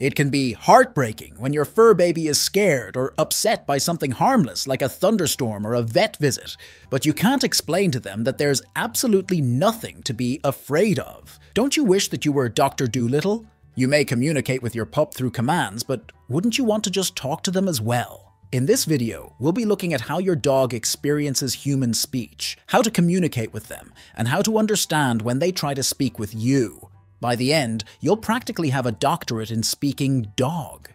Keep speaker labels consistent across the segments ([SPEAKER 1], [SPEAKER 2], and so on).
[SPEAKER 1] It can be heartbreaking when your fur baby is scared or upset by something harmless like a thunderstorm or a vet visit, but you can't explain to them that there's absolutely nothing to be afraid of. Don't you wish that you were Dr. Dolittle? You may communicate with your pup through commands, but wouldn't you want to just talk to them as well? In this video, we'll be looking at how your dog experiences human speech, how to communicate with them, and how to understand when they try to speak with you. By the end, you'll practically have a doctorate in speaking dog.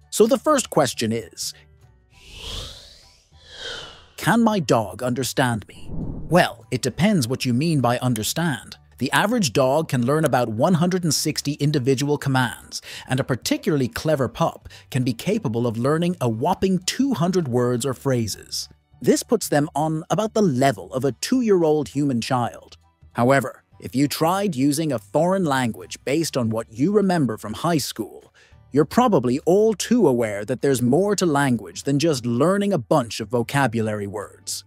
[SPEAKER 1] So the first question is, can my dog understand me? Well, it depends what you mean by understand. The average dog can learn about 160 individual commands, and a particularly clever pup can be capable of learning a whopping 200 words or phrases. This puts them on about the level of a 2-year-old human child. However, if you tried using a foreign language based on what you remember from high school, you're probably all too aware that there's more to language than just learning a bunch of vocabulary words.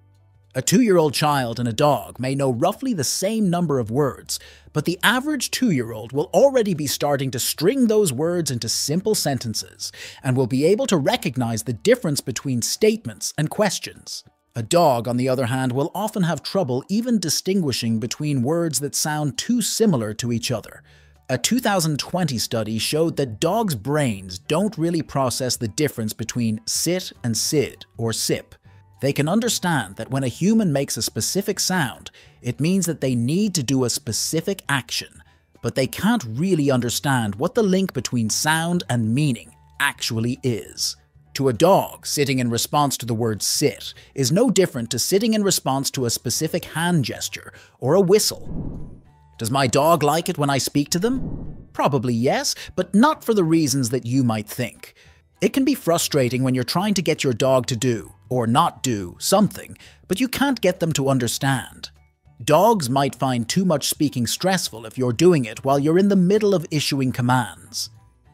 [SPEAKER 1] A 2-year-old child and a dog may know roughly the same number of words, but the average 2-year-old will already be starting to string those words into simple sentences and will be able to recognize the difference between statements and questions. A dog, on the other hand, will often have trouble even distinguishing between words that sound too similar to each other. A 2020 study showed that dogs' brains don't really process the difference between sit and sid or sip. They can understand that when a human makes a specific sound, it means that they need to do a specific action, but they can't really understand what the link between sound and meaning actually is. To a dog, sitting in response to the word sit is no different to sitting in response to a specific hand gesture or a whistle. Does my dog like it when I speak to them? Probably yes, but not for the reasons that you might think. It can be frustrating when you're trying to get your dog to do, or not do, something, but you can't get them to understand. Dogs might find too much speaking stressful if you're doing it while you're in the middle of issuing commands.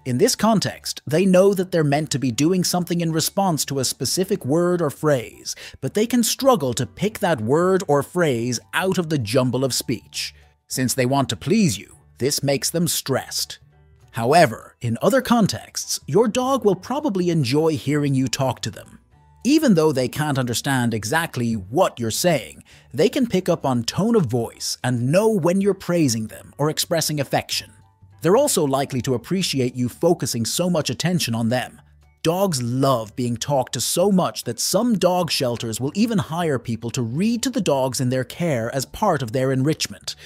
[SPEAKER 1] In this context, they know that they're meant to be doing something in response to a specific word or phrase, but they can struggle to pick that word or phrase out of the jumble of speech. Since they want to please you, this makes them stressed. However, in other contexts, your dog will probably enjoy hearing you talk to them. Even though they can't understand exactly what you're saying, they can pick up on tone of voice and know when you're praising them or expressing affection. They're also likely to appreciate you focusing so much attention on them. Dogs love being talked to so much that some dog shelters will even hire people to read to the dogs in their care as part of their enrichment.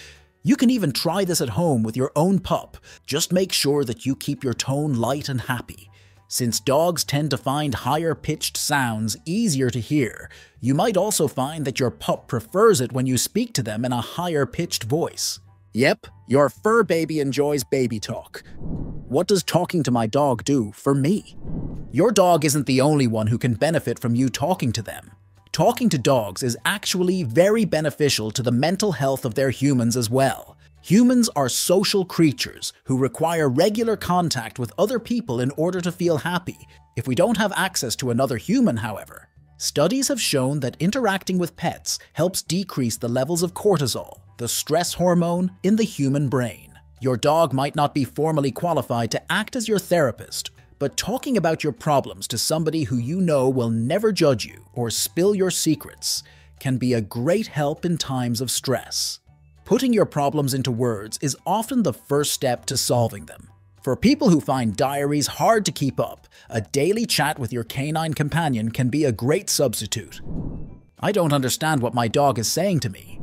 [SPEAKER 1] You can even try this at home with your own pup. Just make sure that you keep your tone light and happy. Since dogs tend to find higher-pitched sounds easier to hear, you might also find that your pup prefers it when you speak to them in a higher-pitched voice. Yep, your fur baby enjoys baby talk. What does talking to my dog do for me? Your dog isn't the only one who can benefit from you talking to them. Talking to dogs is actually very beneficial to the mental health of their humans as well. Humans are social creatures who require regular contact with other people in order to feel happy. If we don't have access to another human, however, studies have shown that interacting with pets helps decrease the levels of cortisol, the stress hormone in the human brain. Your dog might not be formally qualified to act as your therapist, but talking about your problems to somebody who you know will never judge you or spill your secrets can be a great help in times of stress. Putting your problems into words is often the first step to solving them. For people who find diaries hard to keep up, a daily chat with your canine companion can be a great substitute. I don't understand what my dog is saying to me.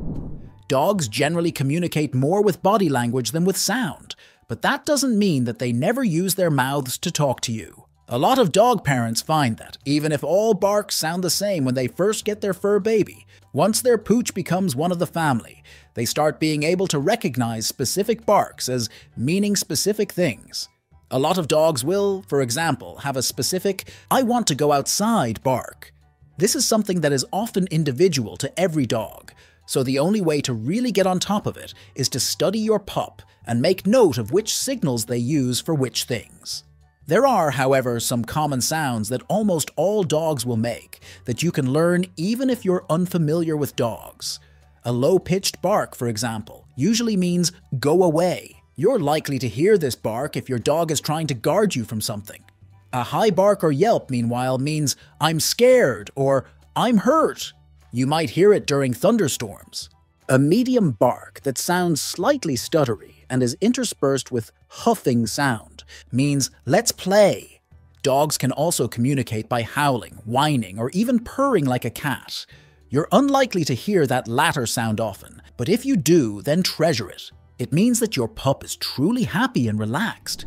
[SPEAKER 1] Dogs generally communicate more with body language than with sound, but that doesn't mean that they never use their mouths to talk to you. A lot of dog parents find that, even if all barks sound the same when they first get their fur baby, once their pooch becomes one of the family, they start being able to recognize specific barks as meaning specific things. A lot of dogs will, for example, have a specific "I want to go outside" bark. This is something that is often individual to every dog, so the only way to really get on top of it is to study your pup and make note of which signals they use for which things. There are, however, some common sounds that almost all dogs will make that you can learn even if you're unfamiliar with dogs. A low-pitched bark, for example, usually means "go away." You're likely to hear this bark if your dog is trying to guard you from something. A high bark or yelp, meanwhile, means "I'm scared" or "I'm hurt." You might hear it during thunderstorms. A medium bark that sounds slightly stuttery and is interspersed with huffing sound means "let's play." Dogs can also communicate by howling, whining, or even purring like a cat. You're unlikely to hear that latter sound often, but if you do, then treasure it. It means that your pup is truly happy and relaxed.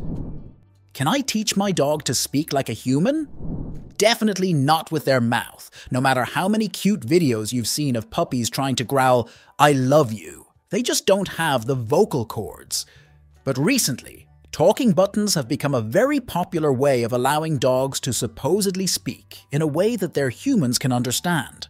[SPEAKER 1] Can I teach my dog to speak like a human? Definitely not with their mouth, no matter how many cute videos you've seen of puppies trying to growl, "I love you." They just don't have the vocal cords. But recently, talking buttons have become a very popular way of allowing dogs to supposedly speak in a way that their humans can understand.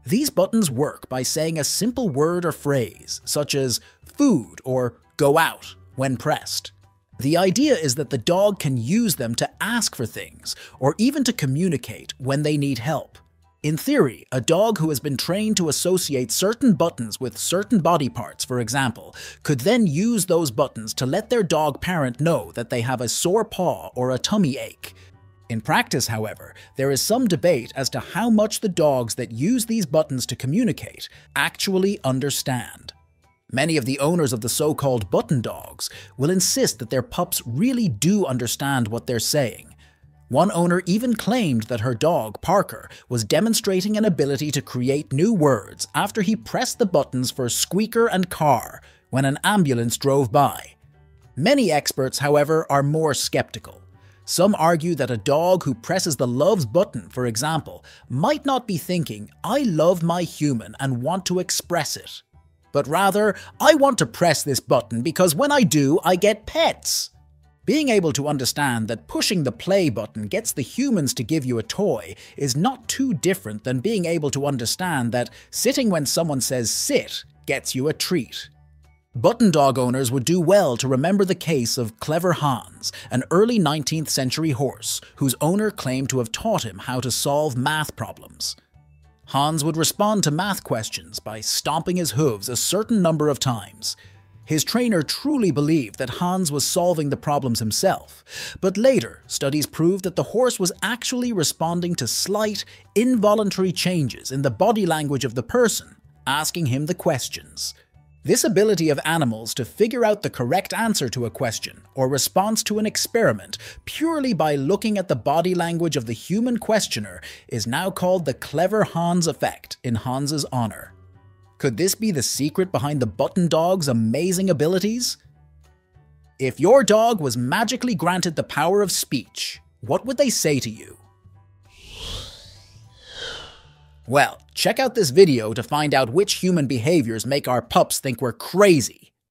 [SPEAKER 1] These buttons work by saying a simple word or phrase, such as "food" or "go out," when pressed. The idea is that the dog can use them to ask for things, or even to communicate when they need help. In theory, a dog who has been trained to associate certain buttons with certain body parts, for example, could then use those buttons to let their dog parent know that they have a sore paw or a tummy ache. In practice, however, there is some debate as to how much the dogs that use these buttons to communicate actually understand. Many of the owners of the so-called button dogs will insist that their pups really do understand what they're saying. One owner even claimed that her dog, Parker, was demonstrating an ability to create new words after he pressed the buttons for squeaker and car when an ambulance drove by. Many experts, however, are more skeptical. Some argue that a dog who presses the loves button, for example, might not be thinking, "I love my human and want to express it," but rather, "I want to press this button because when I do, I get pets." Being able to understand that pushing the play button gets the humans to give you a toy is not too different than being able to understand that sitting when someone says sit gets you a treat. Button dog owners would do well to remember the case of Clever Hans, an early 19th century horse whose owner claimed to have taught him how to solve math problems. Hans would respond to math questions by stomping his hooves a certain number of times. His trainer truly believed that Hans was solving the problems himself, but later studies proved that the horse was actually responding to slight, involuntary changes in the body language of the person asking him the questions. This ability of animals to figure out the correct answer to a question or response to an experiment purely by looking at the body language of the human questioner is now called the Clever Hans effect in Hans's honor. Could this be the secret behind the button dog's amazing abilities? If your dog was magically granted the power of speech, what would they say to you? Well, check out this video to find out which human behaviors make our pups think we're crazy.